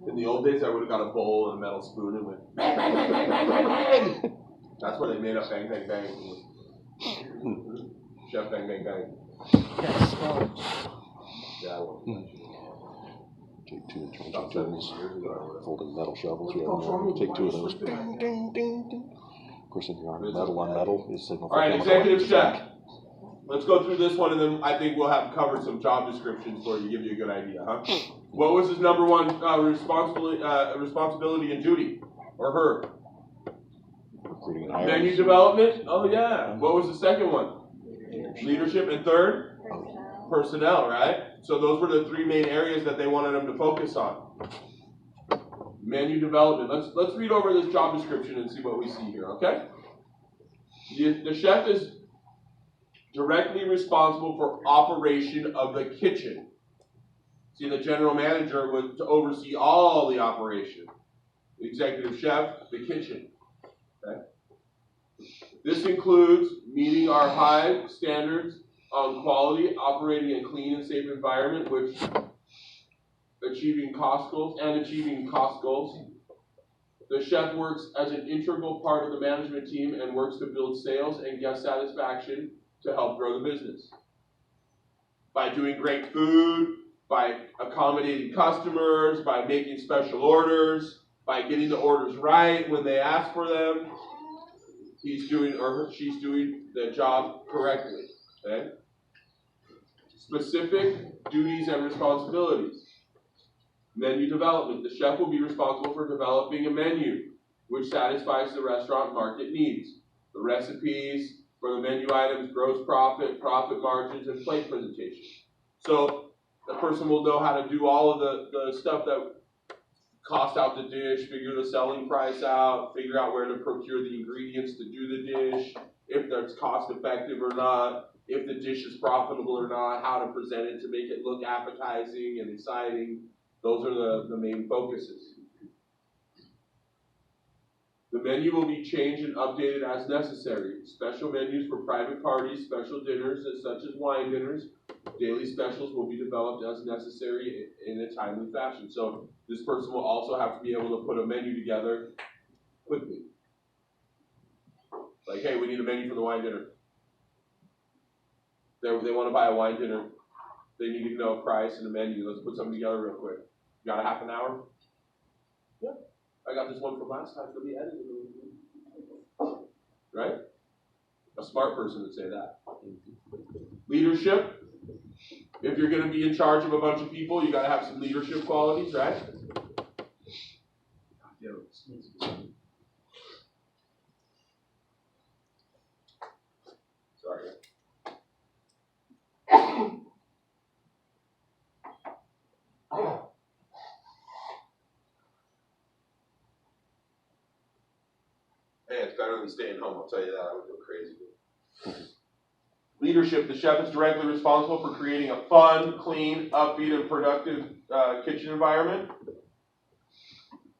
In the old days, I would have got a bowl and a metal spoon and went bang, bang, bang, bang, bang, bang, bang. That's where they made up bang, bang, bang. Chef bang, bang, bang. Yeah, I won't. Take two entrenching tools, folding metal shovels. Take two of those. Ding, ding, ding, ding. Of course, if you're on metal is signal for all right, executive chef. Let's go through this one, and then I think we'll have covered some job descriptions for you, give you a good idea, huh? What was his number one responsibility and duty, or her? Recruiting and hiring. Menu development. Oh yeah. What was the second one? Leadership, and third? Personnel, right? So those were the three main areas that they wanted him to focus on. Menu development. Let's read over this job description and see what we see here, okay? The chef is directly responsible for operation of the kitchen. See, the general manager was to oversee all the operation. The executive chef, the kitchen. Okay? This includes meeting our high standards on quality, operating a clean and safe environment, which achieving cost goals. The chef works as an integral part of the management team and works to build sales and guest satisfaction to help grow the business. By doing great food, by accommodating customers, by making special orders, by getting the orders right when they ask for them, he's doing or she's doing the job correctly. Okay? Specific duties and responsibilities. Menu development. The chef will be responsible for developing a menu which satisfies the restaurant market needs. The recipes for the menu items, gross profit, profit margins, and plate presentation. So the person will know how to do all of the stuff that cost out the dish, figure the selling price out, figure out where to procure the ingredients to do the dish, if that's cost effective or not, if the dish is profitable or not, how to present it to make it look appetizing and exciting. Those are the main focuses. The menu will be changed and updated as necessary. Special menus for private parties, special dinners such as wine dinners, daily specials will be developed as necessary in a timely fashion. So this person will also have to be able to put a menu together quickly. Like, hey, we need a menu for the wine dinner. They want to buy a wine dinner. They need to know a price and a menu. Let's put something together real quick. You got a half an hour? Yeah. I got this one from last time for the editing. Right? A smart person would say that. Leadership. If you're going to be in charge of a bunch of people, you got to have some leadership qualities, right? Sorry. Hey, it's better than staying home, I'll tell you that. I would go crazy. Leadership. The chef is directly responsible for creating a fun, clean, upbeat, and productive kitchen environment.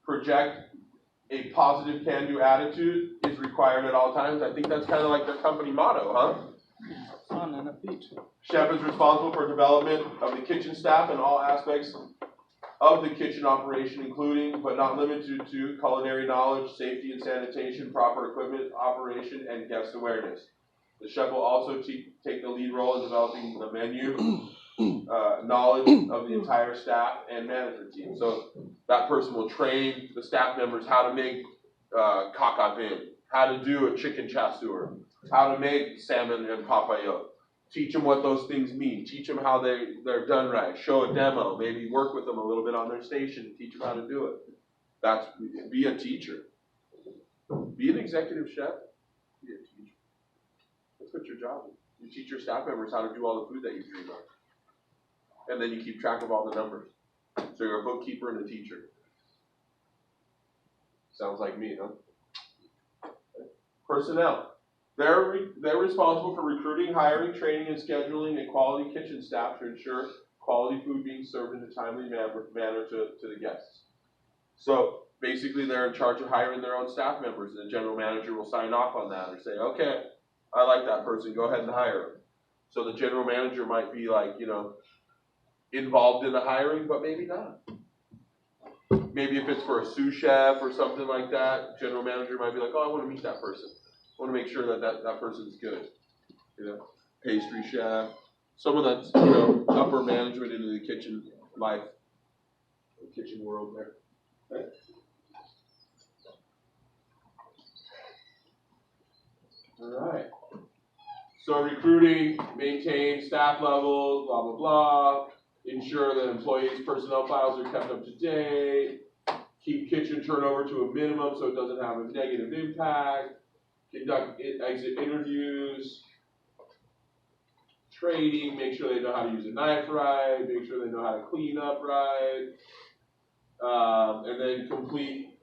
Project a positive can-do attitude is required at all times. I think that's kind of like their company motto, huh? Fun and upbeat. Chef is responsible for development of the kitchen staff and all aspects of the kitchen operation, including but not limited to culinary knowledge, safety and sanitation, proper equipment operation, and guest awareness. The chef will also take the lead role in developing the menu, knowledge of the entire staff and management team. So that person will train the staff members how to make kakavin, how to do a chicken chasseur, how to make salmon and papayot. Teach them what those things mean. Teach them how they're done right. Show a demo. Maybe work with them a little bit on their station and teach them how to do it. Be a teacher. Be an executive chef. Be a teacher. That's what your job is. You teach your staff members how to do all the food that you dream of. And then you keep track of all the numbers. So you're a bookkeeper and a teacher. Sounds like me, huh? Okay. Personnel. They're responsible for recruiting, hiring, training, and scheduling a quality kitchen staff to ensure quality food being served in a timely manner to the guests. So basically they're in charge of hiring their own staff members, and the general manager will sign off on that or say, okay, I like that person, go ahead and hire them. So the general manager might be like, involved in the hiring, but maybe not. Maybe if it's for a sous chef or something like that, general manager might be like, oh, I want to meet that person. I want to make sure that person's good. You know, pastry chef, someone that's, you know, upper management into the kitchen life, the kitchen world there. Okay. All right. So recruiting, maintain staff levels, blah, blah, blah. Ensure that employees' personnel files are kept up to date. Keep kitchen turnover to a minimum so it doesn't have a negative impact. Conduct exit interviews. Training, make sure they know how to use a knife right. Make sure they know how to clean up right. And then complete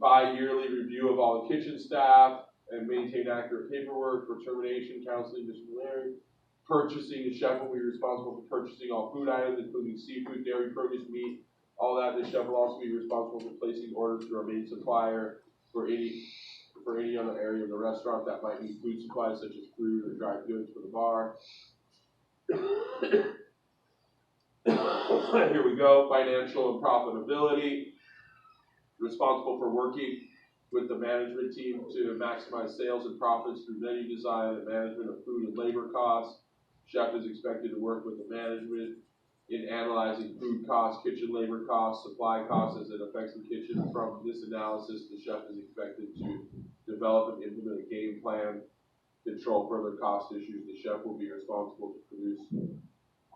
bi-yearly review of all the kitchen staff and maintain accurate paperwork for termination, counseling, disciplinary. Purchasing, the chef will be responsible for purchasing all food items, including seafood, dairy, produce, meat, all that. The chef will also be responsible for placing orders through our main supplier for any other area of the restaurant that might need food supplies such as fruit or dried goods for the bar. Here we go, financial and profitability. Responsible for working with the management team to maximize sales and profits through menu design and management of food and labor costs. Chef is expected to work with the management in analyzing food costs, kitchen labor costs, supply costs as it affects the kitchen. From this analysis, the chef is expected to develop and implement a game plan, control further cost issues. The chef will be responsible to produce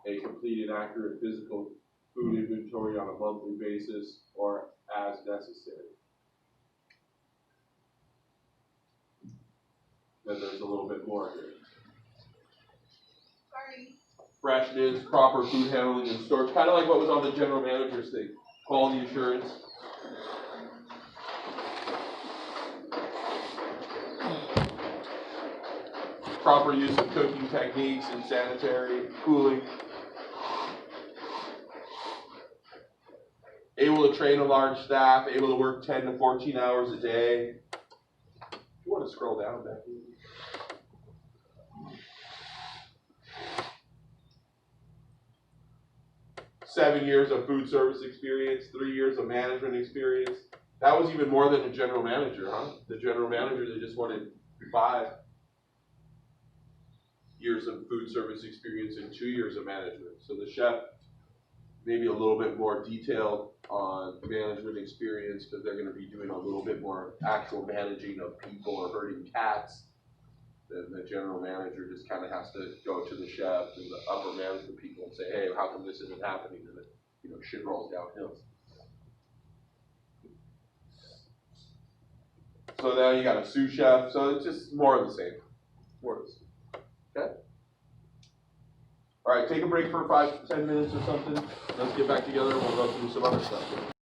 a complete and accurate physical food inventory on a monthly basis or as necessary. Then there's a little bit more here. Freshness, proper food handling and storage, kind of like what was on the general manager's thing. Quality assurance. Proper use of cooking techniques and sanitary cooling. Able to train a large staff, able to work 10 to 14 hours a day. If you want to scroll down back here. 7 years of food service experience, 3 years of management experience. That was even more than a general manager, huh? The general manager, they just wanted 5 years of food service experience and 2 years of management. So the chef, maybe a little bit more detailed on management experience because they're going to be doing a little bit more actual managing of people or herding cats. Then the general manager just kind of has to go to the chef and the upper management people and say, hey, how come this isn't happening? And then, you know, shit rolls downhill. So now you got a sous chef. So it's just more of the same. More of the same. Okay? All right, take a break for 5 to 10 minutes or something. Let's get back together and we'll go through some other stuff.